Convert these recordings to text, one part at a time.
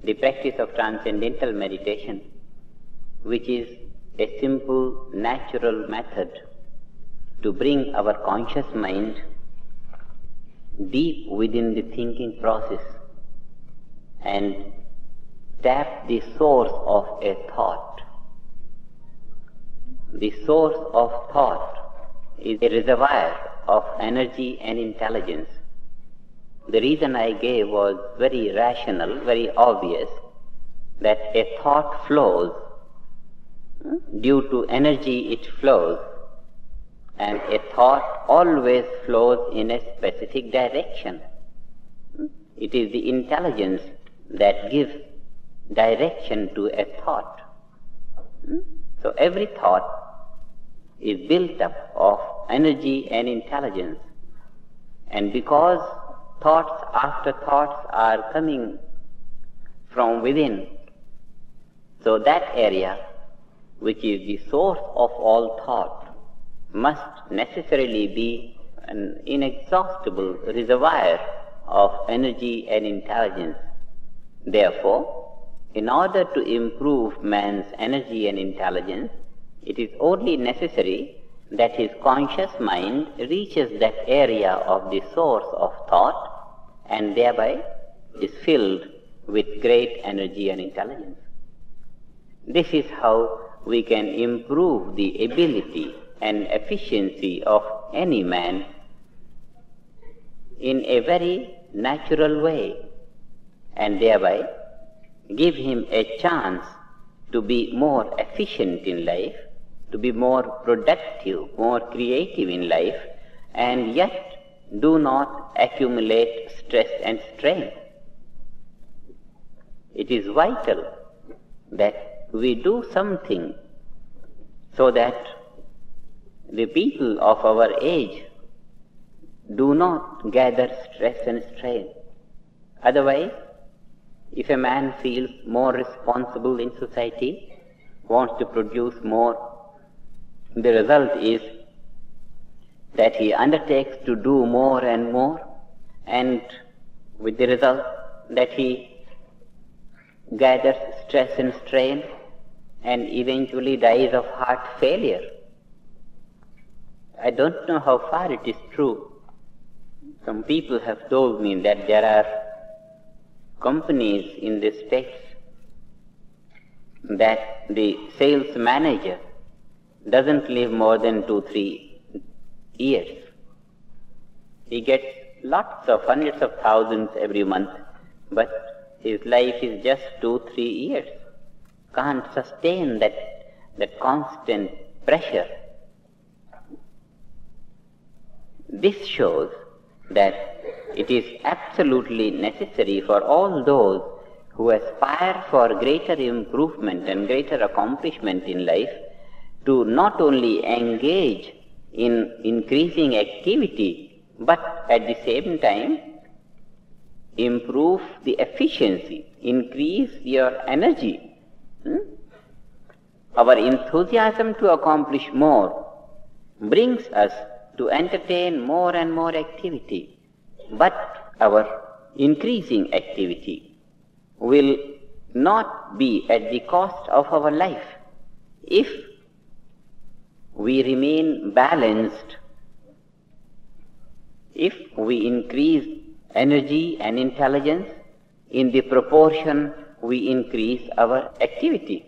the practice of transcendental meditation, which is a simple, natural method to bring our conscious mind deep within the thinking process and tap the source of a thought. The source of thought is a reservoir of energy and intelligence. The reason I gave was very rational, very obvious, that a thought flows. Due to energy it flows, and a thought always flows in a specific direction. It is the intelligence that gives direction to a thought. So every thought is built up of energy and intelligence, and because thoughts after thoughts are coming from within, so that area which is the source of all thought must necessarily be an inexhaustible reservoir of energy and intelligence. Therefore, in order to improve man's energy and intelligence, it is only necessary that his conscious mind reaches that area of the source of thought and thereby is filled with great energy and intelligence. This is how we can improve the ability and efficiency of any man in a very natural way, and thereby give him a chance to be more efficient in life, to be more productive, more creative in life, and yet do not accumulate stress and strain. It is vital that we do something so that the people of our age do not gather stress and strain. Otherwise, if a man feels more responsible in society, wants to produce more, the result is that he undertakes to do more and more, and with the result that he gathers stress and strain and eventually dies of heart failure. I don't know how far it is true. Some people have told me that there are companies in the States that the sales manager doesn't live more than 2-3 years. He gets lots of hundreds of thousands every month, but his life is just 2-3 years. Can't sustain that constant pressure. This shows that it is absolutely necessary for all those who aspire for greater improvement and greater accomplishment in life to not only engage in increasing activity, but at the same time improve the efficiency, increase your energy. Our enthusiasm to accomplish more brings us to entertain more and more activity, but our increasing activity will not be at the cost of our life. If we remain balanced, if we increase energy and intelligence in the proportion we increase our activity.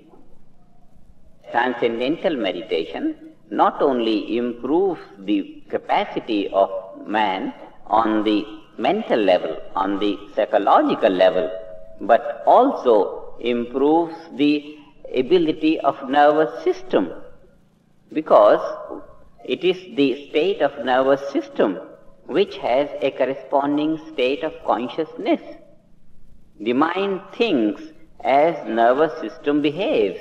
Transcendental meditation not only improves the capacity of man on the mental level, on the psychological level, but also improves the ability of nervous system, because it is the state of nervous system which has a corresponding state of consciousness. The mind thinks as nervous system behaves.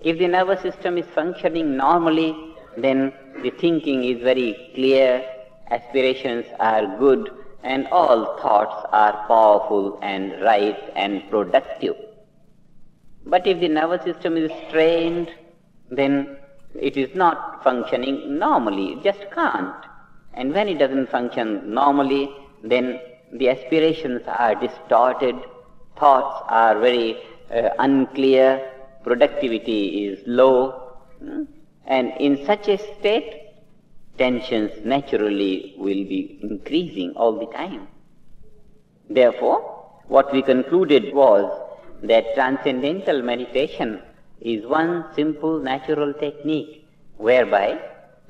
If the nervous system is functioning normally, then the thinking is very clear, aspirations are good, and all thoughts are powerful and right and productive. But if the nervous system is strained, then it is not functioning normally, it just can't. And when it doesn't function normally, then the aspirations are distorted thoughts are very unclear, productivity is low, and in such a state, tensions naturally will be increasing all the time. Therefore, what we concluded was that transcendental meditation is one simple natural technique whereby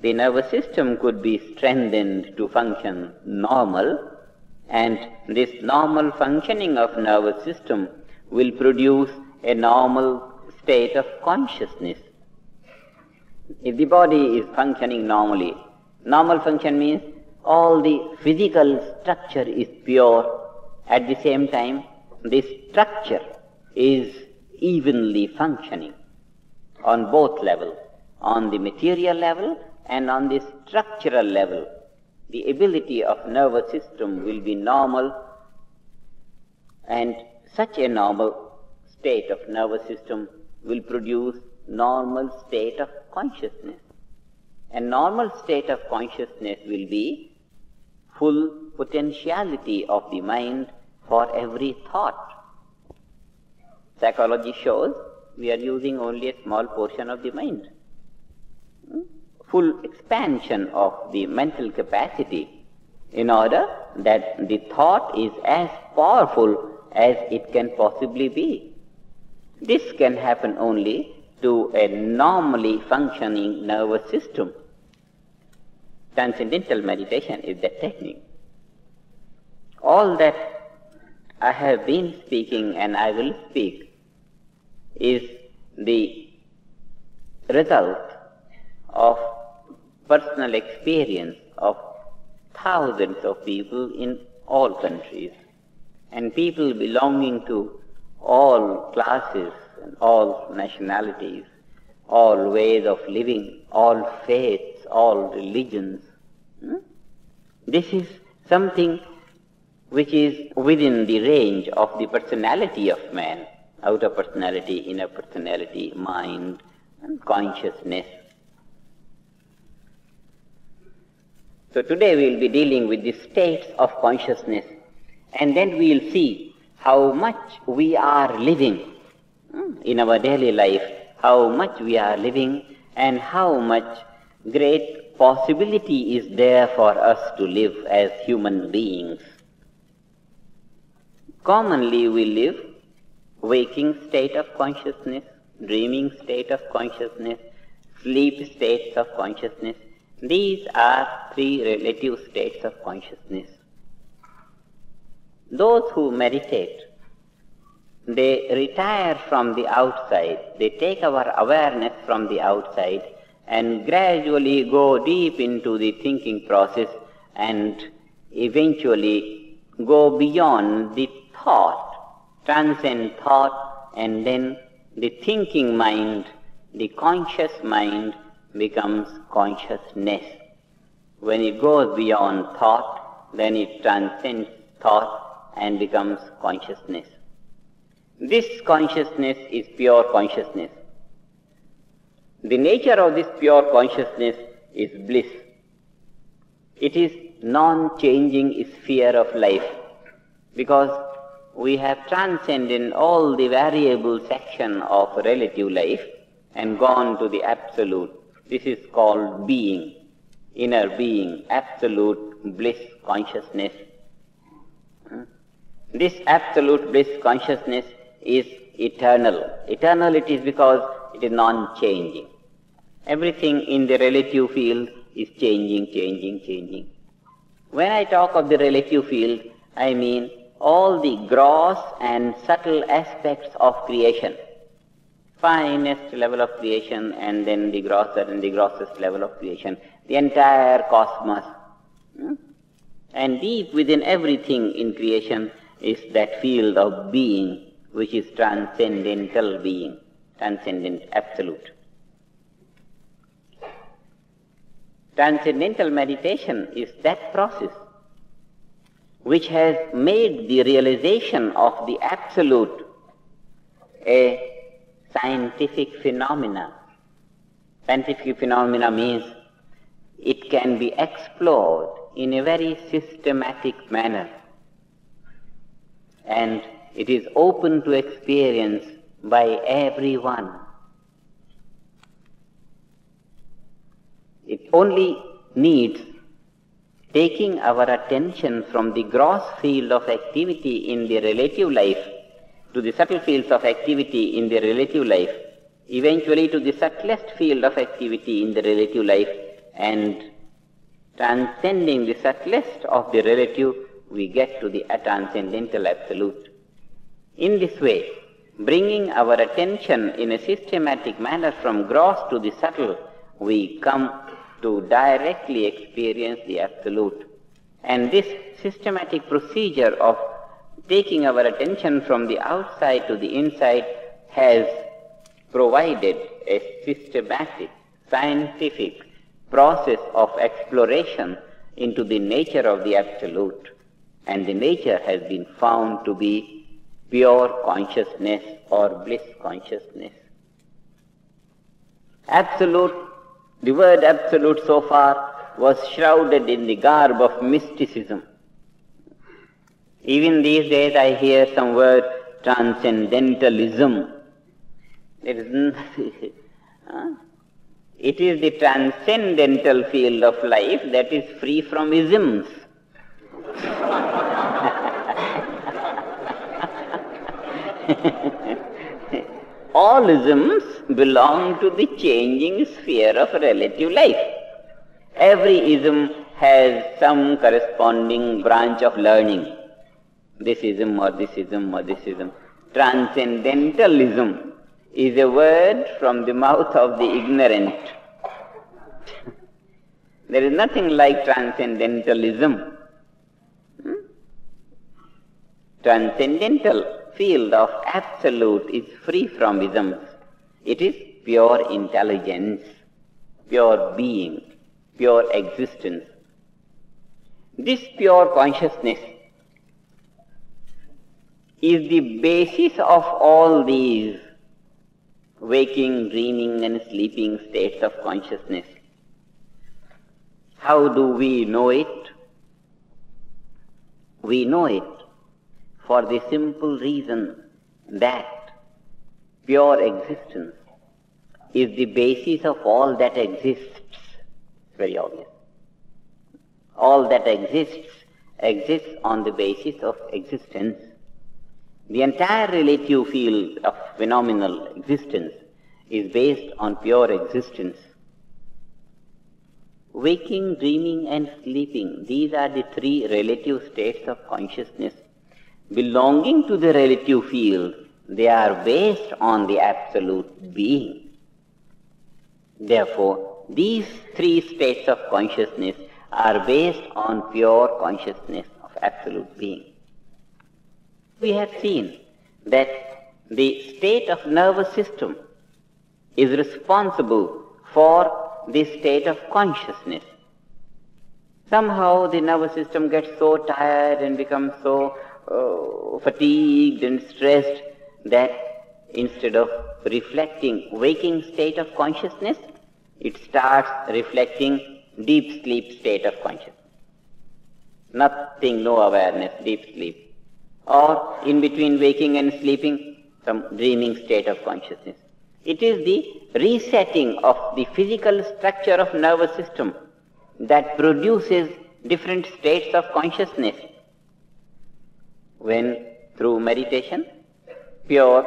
the nervous system could be strengthened to function normal, and this normal functioning of nervous system will produce a normal state of consciousness. If the body is functioning normally, normal function means all the physical structure is pure. At the same time, this structure is evenly functioning on both levels, on the material level and on the structural level. The ability of nervous system will be normal, and such a normal state of nervous system will produce normal state of consciousness. A normal state of consciousness will be full potentiality of the mind for every thought. Psychology shows we are using only a small portion of the mind. Full expansion of the mental capacity in order that the thought is as powerful as it can possibly be. This can happen only to a normally functioning nervous system. Transcendental meditation is that technique. All that I have been speaking and I will speak is the result of personal experience of thousands of people in all countries, and people belonging to all classes and all nationalities, all ways of living, all faiths, all religions. This is something which is within the range of the personality of man, outer personality, inner personality, mind, and consciousness. So today we will be dealing with the states of consciousness, and then we will see how much we are living in our daily life, how much we are living, and how much great possibility is there for us to live as human beings. Commonly we live waking state of consciousness, dreaming state of consciousness, sleep states of consciousness. These are three relative states of consciousness. Those who meditate, they retire from the outside, they take our awareness from the outside and gradually go deep into the thinking process and eventually go beyond the thought, transcend thought, and then the thinking mind, the conscious mind becomes consciousness. When it goes beyond thought, then it transcends thought and becomes consciousness. This consciousness is pure consciousness. The nature of this pure consciousness is bliss. It is non-changing sphere of life, because we have transcended all the variable section of relative life and gone to the absolute. This is called being, inner being, absolute bliss consciousness. This absolute bliss consciousness is eternal. Eternal it is because it is non-changing. Everything in the relative field is changing, changing, changing. When I talk of the relative field, I mean all the gross and subtle aspects of creation. Finest level of creation and then the grosser and the grossest level of creation. The entire cosmos. And deep within everything in creation is that field of being, which is transcendental being, transcendent absolute. Transcendental meditation is that process which has made the realization of the absolute a scientific phenomena. Scientific phenomena means it can be explored in a very systematic manner, and It is open to experience by everyone. It only needs taking our attention from the gross field of activity in the relative life to the subtle fields of activity in the relative life, eventually to the subtlest field of activity in the relative life, and transcending the subtlest of the relative, we get to the transcendental absolute. In this way, bringing our attention in a systematic manner from gross to the subtle, we come to directly experience the absolute. And this systematic procedure of taking our attention from the outside to the inside has provided a systematic, scientific process of exploration into the nature of the absolute. And the nature has been found to be pure consciousness or bliss consciousness. Absolute, the word absolute so far was shrouded in the garb of mysticism. Even these days I hear some word transcendentalism. There is nothing. It is the transcendental field of life that is free from isms. All isms belong to the changing sphere of relative life. Every ism has some corresponding branch of learning. This ism or this ism or this ism. Transcendentalism is a word from the mouth of the ignorant. There is nothing like transcendentalism. Transcendental field of absolute is free from isms. It is pure intelligence, pure being, pure existence. This pure consciousness is the basis of all these waking, dreaming and sleeping states of consciousness. How do we know it? We know it for the simple reason that pure existence is the basis of all that exists. It's very obvious. All that exists on the basis of existence. The entire relative field of phenomenal existence is based on pure existence. Waking, dreaming and sleeping, these are the three relative states of consciousness. Belonging to the relative field, they are based on the absolute being. Therefore, these three states of consciousness are based on pure consciousness of absolute being. We have seen that the state of nervous system is responsible for the state of consciousness. Somehow the nervous system gets so tired and becomes so fatigued and stressed that instead of reflecting waking state of consciousness, it starts reflecting deep sleep state of consciousness. Nothing, no awareness, deep sleep. Or in between waking and sleeping, some dreaming state of consciousness. It is the resetting of the physical structure of nervous system that produces different states of consciousness. When through meditation, pure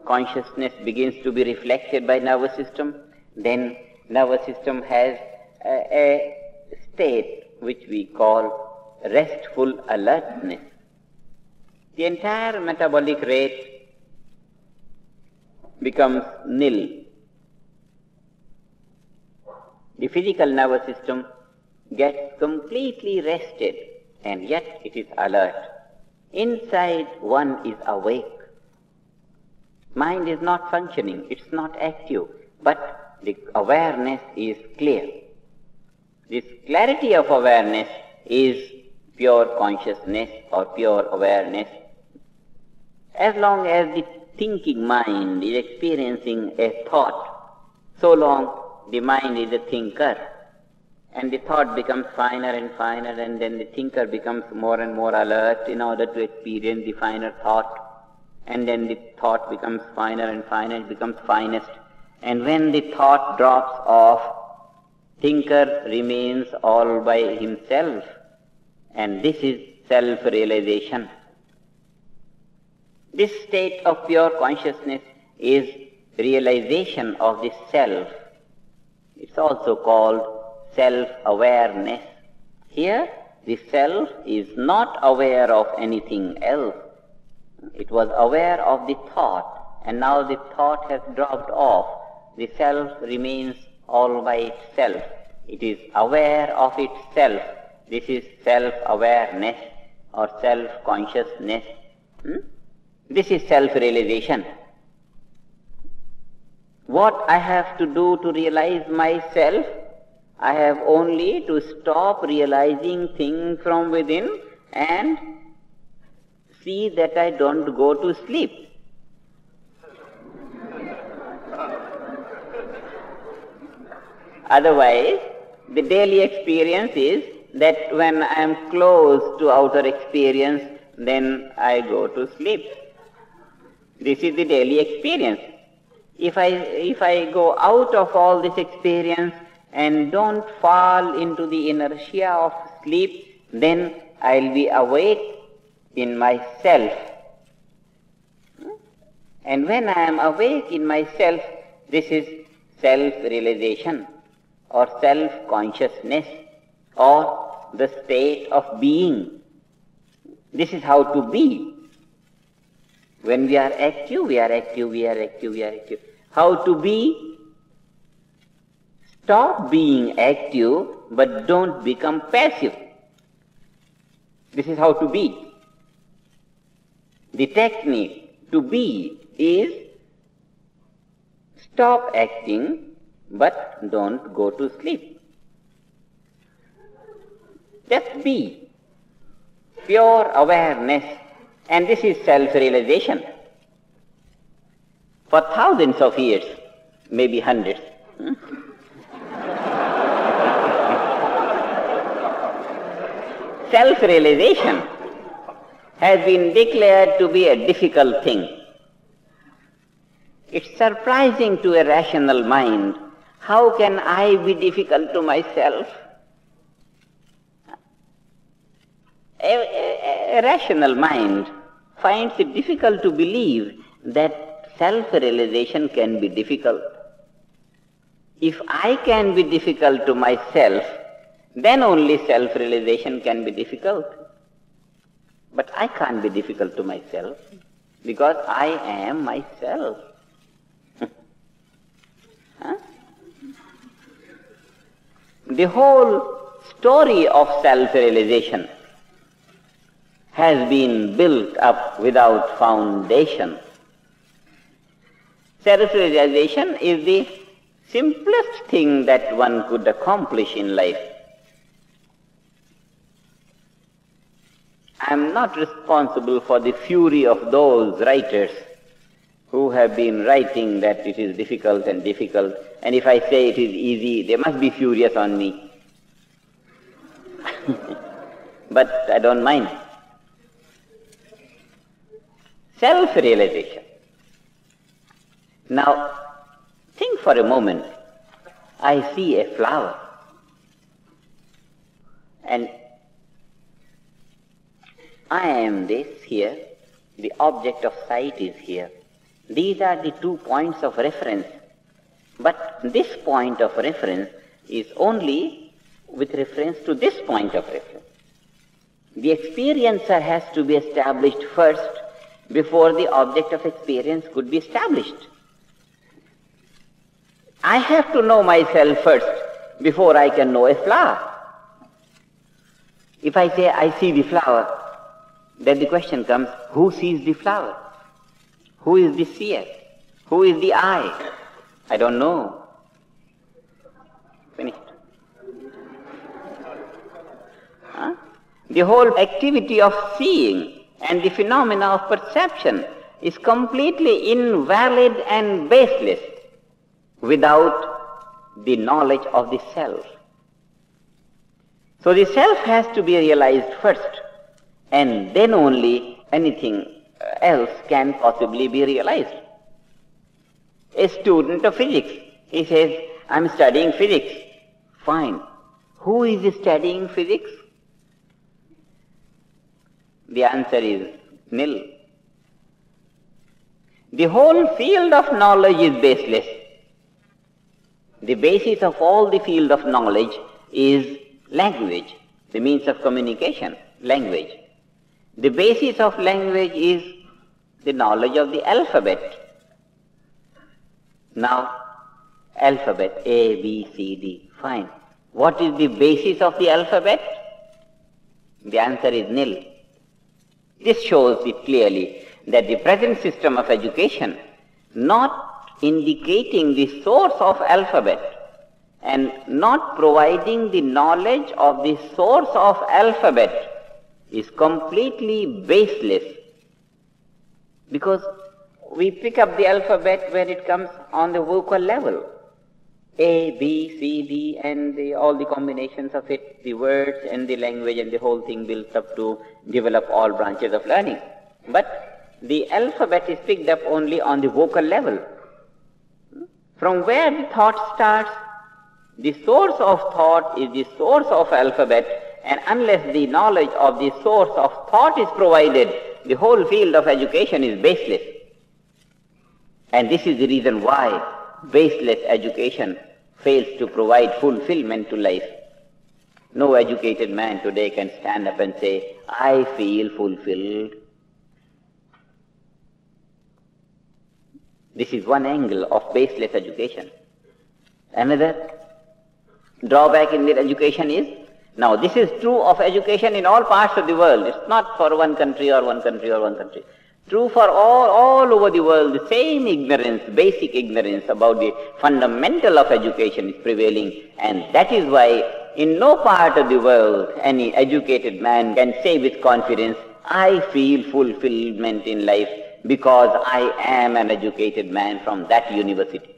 consciousness begins to be reflected by nervous system, then nervous system has a state which we call restful alertness. The entire metabolic rate becomes nil. The physical nervous system gets completely rested, and yet it is alert. Inside one is awake. Mind is not functioning, it's not active, but the awareness is clear. This clarity of awareness is pure consciousness or pure awareness. As long as the thinking mind is experiencing a thought, so long the mind is a thinker, and the thought becomes finer and finer, and then the thinker becomes more and more alert in order to experience the finer thought. and then the thought becomes finer and finer, it becomes finest. And when the thought drops off, thinker remains all by himself, and this is self-realization. This state of pure consciousness is realization of the self. It's also called self-awareness. Here, the self is not aware of anything else. It was aware of the thought, and now the thought has dropped off. The self remains all by itself. It is aware of itself. This is self-awareness or self-consciousness. This is self-realization. What I have to do to realize myself? I have only to stop realizing things from within and see that I don't go to sleep. Otherwise, the daily experience is that when I am close to outer experience, then I go to sleep. This is the daily experience. If I go out of all this experience and don't fall into the inertia of sleep, then I'll be awake in myself. And when I am awake in myself, this is self-realization or self-consciousness or the state of being. This is how to be. When we are active, we are active, we are active, we are active. How to be? Stop being active, but don't become passive. This is how to be. The technique to be is stop acting, but don't go to sleep. Just be. Pure awareness. And this is self-realization. For thousands of years, maybe hundreds, self-realization has been declared to be a difficult thing. It's surprising to a rational mind. How can I be difficult to myself? A rational mind finds it difficult to believe that self-realization can be difficult. If I can be difficult to myself, then only self-realization can be difficult. But I can't be difficult to myself because I am myself. The whole story of self-realization has been built up without foundation. Self-realization is the simplest thing that one could accomplish in life. I am not responsible for the fury of those writers who have been writing that it is difficult, and if I say it is easy, they must be furious on me. But I don't mind. Self-realization. Now, think for a moment. I see a flower, and I am this here, the object of sight is here. These are the 2 points of reference. But this point of reference is only with reference to this point of reference. The experiencer has to be established first before the object of experience could be established. I have to know myself first before I can know a flower. If I say I see the flower, then the question comes, who sees the flower? Who is the seer? Who is the I? I don't know. Finished. The whole activity of seeing and the phenomena of perception is completely invalid and baseless without the knowledge of the self. So the self has to be realized first, and then only anything else can possibly be realized. A student of physics, he says, I'm studying physics. Fine. Who is studying physics? The answer is nil. The whole field of knowledge is baseless. The basis of all the field of knowledge is language, the means of communication, language. The basis of language is the knowledge of the alphabet. Now, alphabet, A, B, C, D, fine. What is the basis of the alphabet? The answer is nil. This shows it clearly that the present system of education, not indicating the source of alphabet and not providing the knowledge of the source of alphabet, is completely baseless. Because we pick up the alphabet when it comes on the vocal level. A, B, C, D, and all the combinations of it, the words and the language and the whole thing builds up to develop all branches of learning. But the alphabet is picked up only on the vocal level. From where the thought starts, the source of thought is the source of alphabet, and unless the knowledge of the source of thought is provided, the whole field of education is baseless. And this is the reason why baseless education fails to provide fulfillment to life. No educated man today can stand up and say, I feel fulfilled. This is one angle of baseless education. Another drawback in the education is, now this is true of education in all parts of the world. It's not for one country or one country or one country. True for all over the world, the same ignorance, basic ignorance about the fundamental of education is prevailing, and that is why in no part of the world any educated man can say with confidence, I feel fulfillment in life because I am an educated man from that university.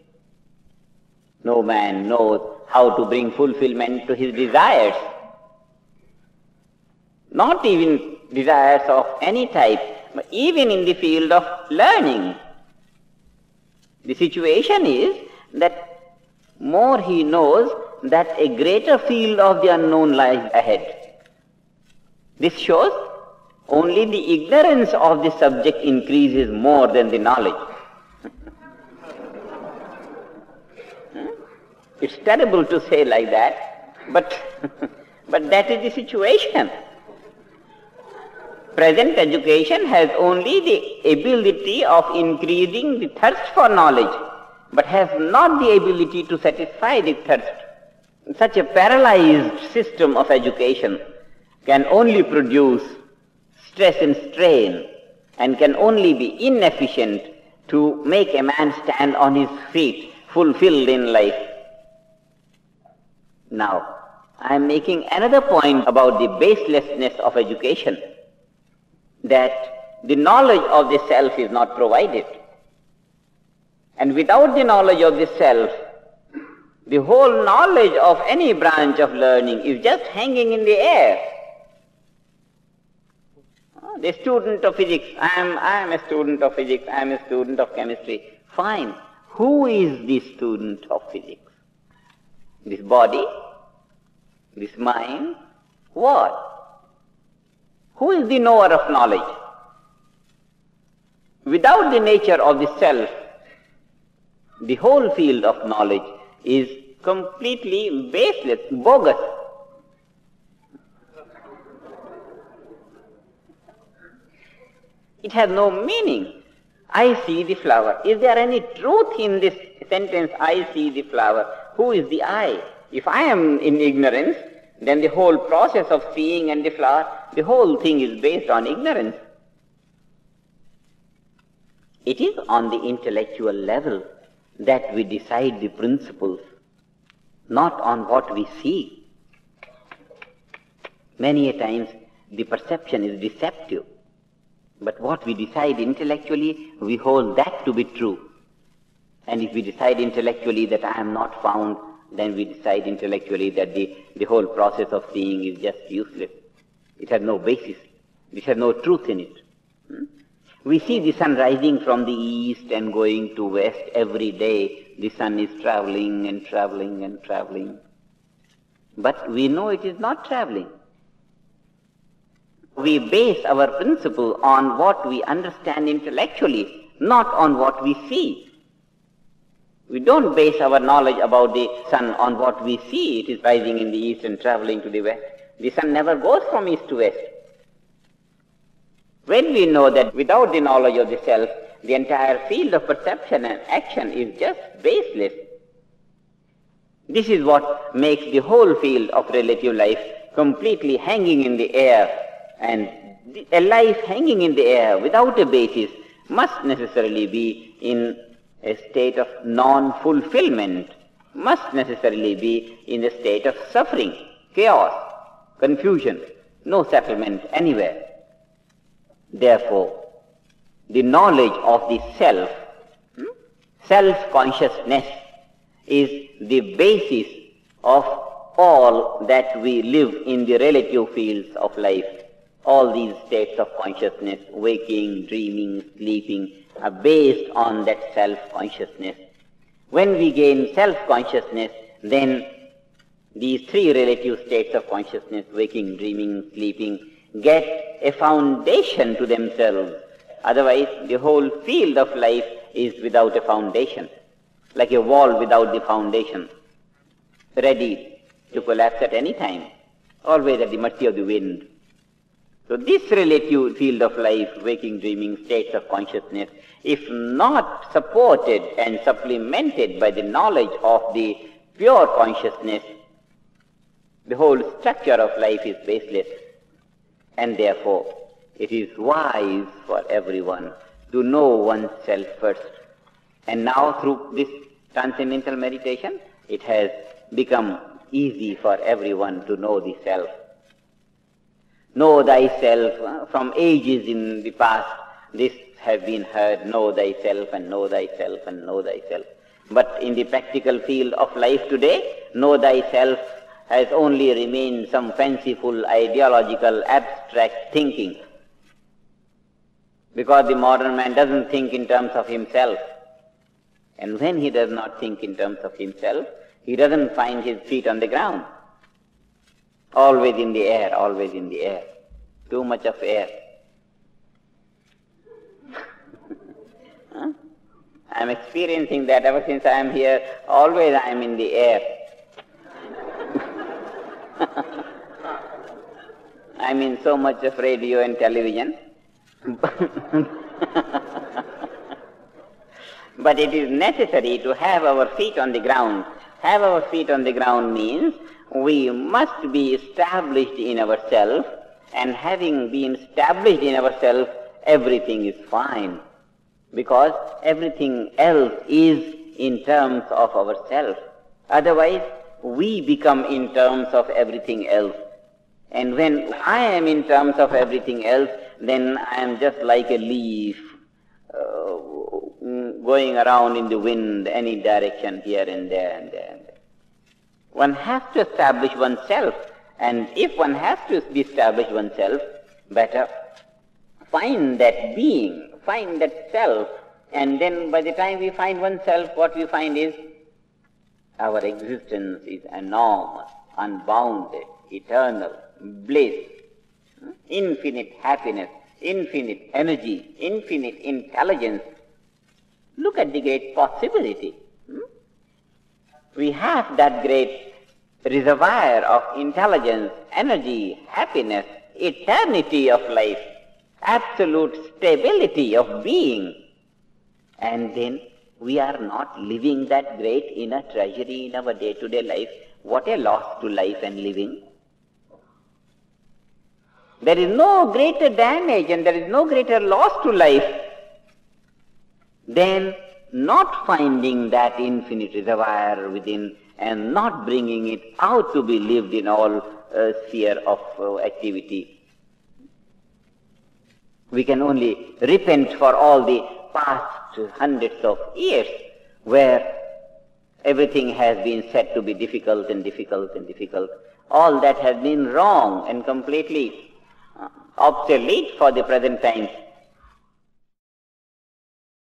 No man knows how to bring fulfillment to his desires, not even desires of any type, but even in the field of learning. The situation is that more he knows, that a greater field of the unknown lies ahead. This shows only the ignorance of the subject increases more than the knowledge. It's terrible to say like that, but that is the situation. Present education has only the ability of increasing the thirst for knowledge, but has not the ability to satisfy the thirst. Such a paralyzed system of education can only produce stress and strain, and can only be inefficient to make a man stand on his feet, fulfilled in life. Now, I am making another point about the baselessness of education, that the knowledge of the self is not provided. And without the knowledge of the self, the whole knowledge of any branch of learning is just hanging in the air. The student of physics, I am a student of physics, I am a student of chemistry. Fine. Who is the student of physics? This body? This mind? What? Who is the knower of knowledge? Without the nature of the self, the whole field of knowledge is completely baseless, bogus. It has no meaning. I see the flower. Is there any truth in this sentence, I see the flower? Who is the I? If I am in ignorance, then the whole process of seeing and the flower, the whole thing is based on ignorance. It is on the intellectual level that we decide the principles, not on what we see. Many a times the perception is deceptive, but what we decide intellectually, we hold that to be true. And if we decide intellectually that I am not found, then we decide intellectually that the whole process of seeing is just useless. It has no basis. It has no truth in it. We see the sun rising from the east and going to west every day. The sun is traveling and traveling and traveling. But we know it is not traveling. We base our principle on what we understand intellectually, not on what we see. We don't base our knowledge about the sun on what we see. It is rising in the east and traveling to the west. The sun never goes from east to west. When we know that without the knowledge of the self, the entire field of perception and action is just baseless. This is what makes the whole field of relative life completely hanging in the air. And a life hanging in the air without a basis must necessarily be in a state of non-fulfillment, must necessarily be in a state of suffering, chaos, confusion, no settlement anywhere. Therefore, the knowledge of the self, self-consciousness, is the basis of all that we live in the relative fields of life. All these states of consciousness, waking, dreaming, sleeping, are based on that self-consciousness. When we gain self-consciousness, then these three relative states of consciousness, waking, dreaming, sleeping, get a foundation to themselves. Otherwise, the whole field of life is without a foundation, like a wall without the foundation, ready to collapse at any time, always at the mercy of the wind. So this relative field of life, waking, dreaming, states of consciousness, if not supported and supplemented by the knowledge of the pure consciousness, the whole structure of life is baseless. And therefore, it is wise for everyone to know oneself first. And now through this transcendental meditation, it has become easy for everyone to know the self. Know thyself. From ages in the past, this has been heard, know thyself and know thyself and know thyself. But in the practical field of life today, know thyself has only remained some fanciful, ideological, abstract thinking. Because the modern man doesn't think in terms of himself. And when he does not think in terms of himself, he doesn't find his feet on the ground. Always in the air, always in the air. Too much of air. Huh? I am experiencing that ever since I am here. Always I am in the air. I mean, so much of radio and television. But it is necessary to have our feet on the ground. Have our feet on the ground means we must be established in ourselves, and having been established in ourselves, everything is fine. Because everything else is in terms of ourselves. Otherwise, we become in terms of everything else. And when I am in terms of everything else, then I am just like a leaf going around in the wind, any direction, here and there and there and there. One has to establish oneself, and if one has to establish oneself, better find that being, find that self, and then by the time we find oneself, what we find is our existence is enormous, unbounded, eternal, bliss, infinite happiness, infinite energy, infinite intelligence. Look at the great possibility. We have that great reservoir of intelligence, energy, happiness, eternity of life, absolute stability of being. And then we are not living that great inner treasury in our day-to-day life. What a loss to life and living. There is no greater damage and there is no greater loss to life than not finding that infinite reservoir within and not bringing it out to be lived in all sphere of activity. We can only repent for all the past hundreds of years where everything has been said to be difficult and difficult and difficult. All that has been wrong and completely obsolete for the present times.